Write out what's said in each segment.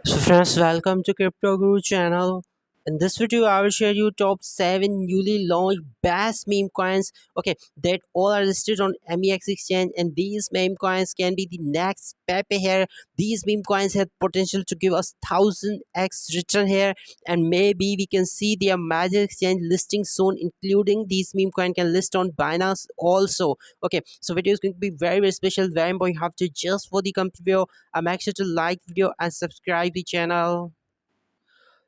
So friends, welcome to Crypto Guru channel. In this video, I will share you top 7 newly launched best meme coins. Okay, that all are listed on MEX exchange, and these meme coins can be the next Pepe here. These meme coins have potential to give us 1000x return here, and maybe we can see their major exchange listing soon, including these meme coin can list on Binance also. Okay, so video is going to be very special, very important. You have to just for the complete video. Make sure to like video and subscribe the channel.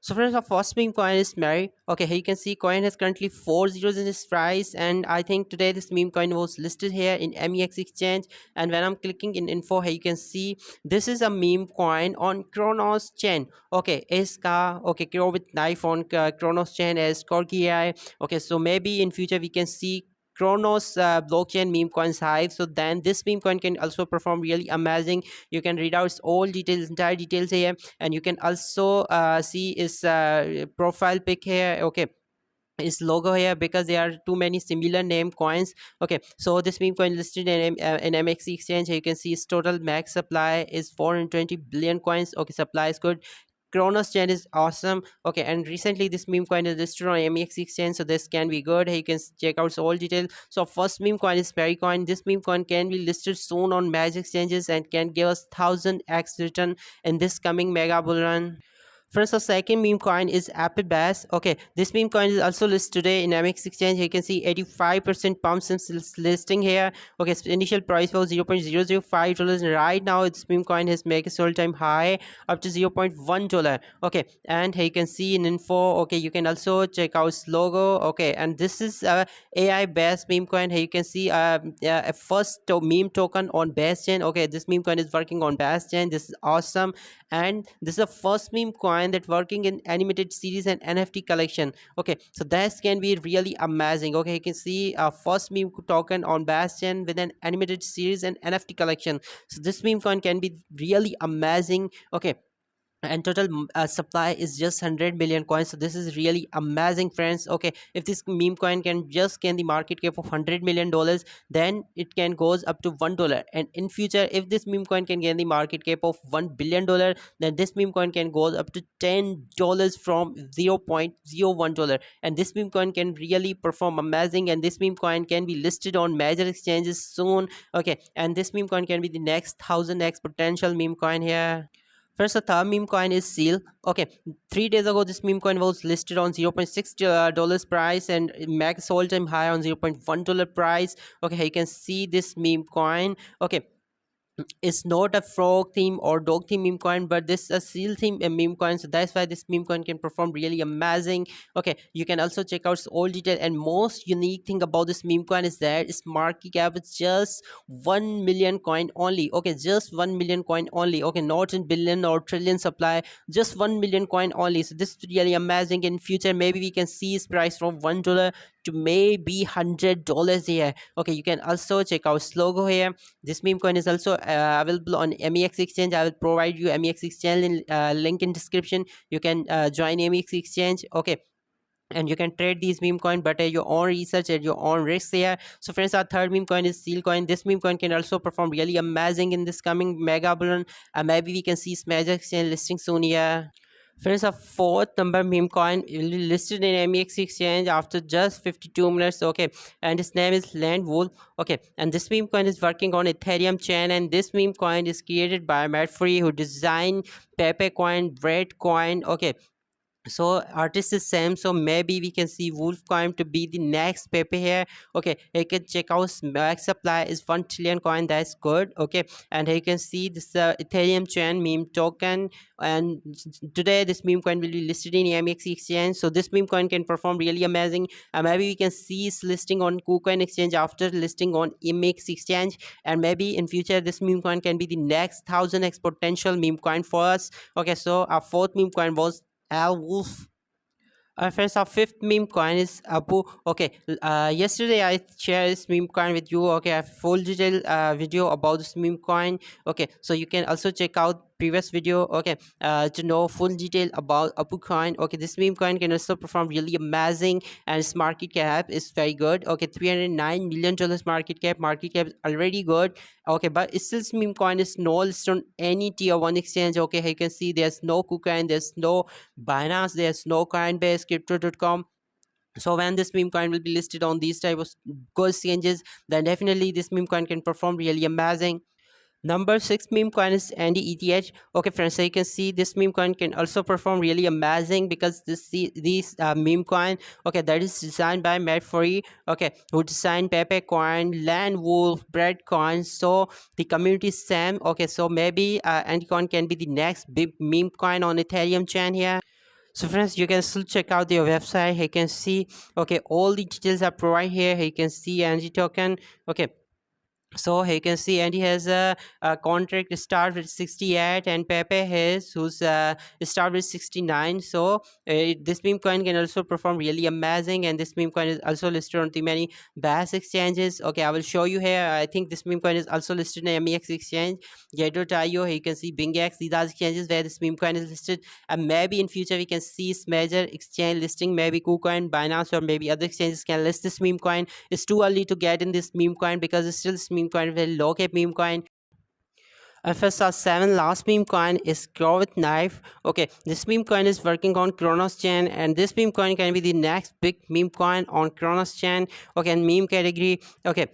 So friends, our first meme coin is Mary. Okay, here you can see coin has currently 4 zeros in its price, and I think today this meme coin was listed here in MEX exchange. And when I'm clicking in info, here you can see this is a meme coin on Kronos chain. Okay, iska okay, Crow with knife on Kronos chain as Corgi AI. Okay, so maybe in future we can see Kronos blockchain meme coins hive. So then this meme coin can also perform really amazing. You can read out all details, entire details here, and you can also see his profile pic here. Okay, his logo here, because there are too many similar name coins. Okay, so this meme coin listed in MXC exchange. Here you can see its total max supply is 420 billion coins. Okay, supply is good. Kronos chain is awesome. Okay, and recently this meme coin is listed on MEX exchange, so this can be good. Here you can check out all details. So first meme coin is Pericoin. This meme coin can be listed soon on major exchanges and can give us 1000x return in this coming mega bull run. Friends, the second meme coin is Apple Bass. Okay, this meme coin is also listed today in MX exchange. You can see 85% pump since listing here. Okay, initial price was $0.005, and right now its meme coin has made its all-time high up to $0.1. Okay, and here you can see in info. Okay, you can also check out its logo. Okay, and this is AI Bass meme coin. Here you can see a first meme token on Bass chain. Okay, this meme coin is working on Bass chain. This is awesome, and this is the first meme coin that working in animated series and NFT collection. Okay, so that can be really amazing. Okay, you can see a first meme token on Bastion with an animated series and NFT collection. So this meme coin can be really amazing. Okay, and total supply is just 100 million coins, so this is really amazing, friends. Okay, if this meme coin can just gain the market cap of $100 million, then it can goes up to $1, and in future if this meme coin can gain the market cap of $1 billion, then this meme coin can go up to $10 from $0.01, and this meme coin can really perform amazing, and this meme coin can be listed on major exchanges soon. Okay, and this meme coin can be the next 1000x potential meme coin here. First, the third meme coin is Seal. Okay, 3 days ago, this meme coin was listed on $0.6 price and max all time high on $0.1 price. Okay, here you can see this meme coin. Okay, it's not a frog theme or dog theme meme coin, but this is a seal theme meme coin, so that's why this meme coin can perform really amazing. Okay, you can also check out all detail, and most unique thing about this meme coin is that its market cap is just 1 million coin only. Okay, just 1 million coin only. Okay, not in billion or trillion supply, just 1 million coin only. So this is really amazing. In future maybe we can see its price from $1 to maybe $100 here. Okay, you can also check out its logo here. This meme coin is also available on MEX exchange. I will provide you MEX exchange link in description. You can join MEX exchange. Okay, and you can trade these meme coin, but at your own research, at your own risk here. So friends, our third meme coin is Seal coin. This meme coin can also perform really amazing in this coming mega bull run. Maybe we can see Smash exchange listing soon here. Friends, a fourth number meme coin will be listed in MEX exchange after just 52 minutes. Okay, and his name is Land Wolf. Okay, and this meme coin is working on Ethereum chain, and this meme coin is created by Matt Free, who designed Pepe coin, Bread coin. Okay, so artist is same, so maybe we can see Wolfcoin to be the next Pepe here. Okay, you can check out max supply is 1 trillion coin, that's good. Okay, and here you can see this Ethereum chain meme token, and today this meme coin will be listed in MEX exchange, so this meme coin can perform really amazing. Maybe we can see its listing on KuCoin exchange after listing on MEX exchange, and maybe in future this meme coin can be the next 1000x potential meme coin for us. Okay, so our fourth meme coin was Al Wolf. Friends, our fifth meme coin is Apu. Okay, yesterday I shared this meme coin with you. Okay, I have full detail video about this meme coin. Okay, so you can also check out previous video, okay, to know full detail about Apu coin. Okay, this meme coin can also perform really amazing, and its market cap is very good. Okay, $309 million market cap is already good. Okay, but it's still meme coin is no listed on any tier 1 exchange. Okay, you can see there's no KuCoin, there's no Binance, there's no Coinbase, crypto.com. So when this meme coin will be listed on these type of good exchanges, then definitely this meme coin can perform really amazing. Number 6 meme coin is Andy ETH. Okay, friends, so you can see this meme coin can also perform really amazing because this meme coin, okay, that is designed by Matt Free, okay, who designed Pepe coin, Land Wolf, Bread coin. So the community is same. Okay, so maybe Andy coin can be the next big meme coin on Ethereum chain here. So friends, you can still check out their website. You can see, okay, all the details are provided here. You can see Andy token. Okay, so here you can see, and he has a contract start with 68, and Pepe has who's start with 69. So this meme coin can also perform really amazing, and this meme coin is also listed on the many BAS exchanges. Okay, I will show you here. I think this meme coin is also listed in MEX exchange, Gate.io. Here you can see BingX. These are exchanges where this meme coin is listed, and maybe in future we can see major exchange listing, maybe KuCoin, Binance, or maybe other exchanges can list this meme coin. It's too early to get in this meme coin because it's still this meme coin, very low cap meme coin. And first our 7 last meme coin is Grow with Knife. Okay, this meme coin is working on Kronos chain, and this meme coin can be the next big meme coin on Kronos chain. Okay, and meme category. Okay,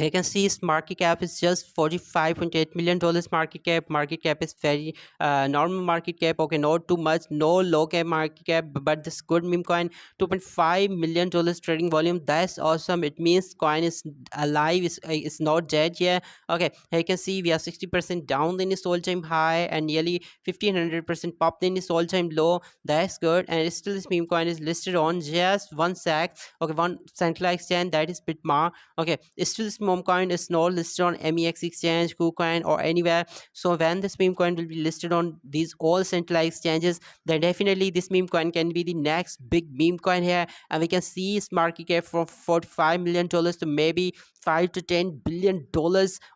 you can see its market cap is just $45.8 million market cap is very normal market cap. Okay, not too much, no low cap market cap, but this good meme coin, $2.5 million trading volume. That's awesome. It means coin is alive, it's not dead yet. Okay, here you can see we are 60% down in its all-time high and nearly 1500% popped in its all-time low. That's good, and it's still this meme coin is listed on just one SEC. Okay, one centralized exchange, that is Bitmar. Okay, still this meme coin is not listed on MEX exchange, KuCoin, or anywhere. So when this meme coin will be listed on these all centralized exchanges, then definitely this meme coin can be the next big meme coin here, and we can see its market cap from $45 million to maybe $5 to $10 billion.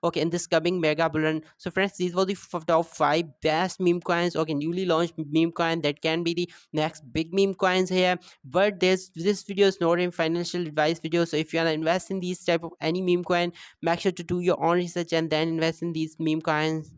Okay, in this coming mega bull run. So friends, these were the top 5 best meme coins. Okay, newly launched meme coin that can be the next big meme coins here. But this video is not a financial advice video, so if you want to invest in these type of any meme coin, make sure to do your own research and then invest in these meme coins.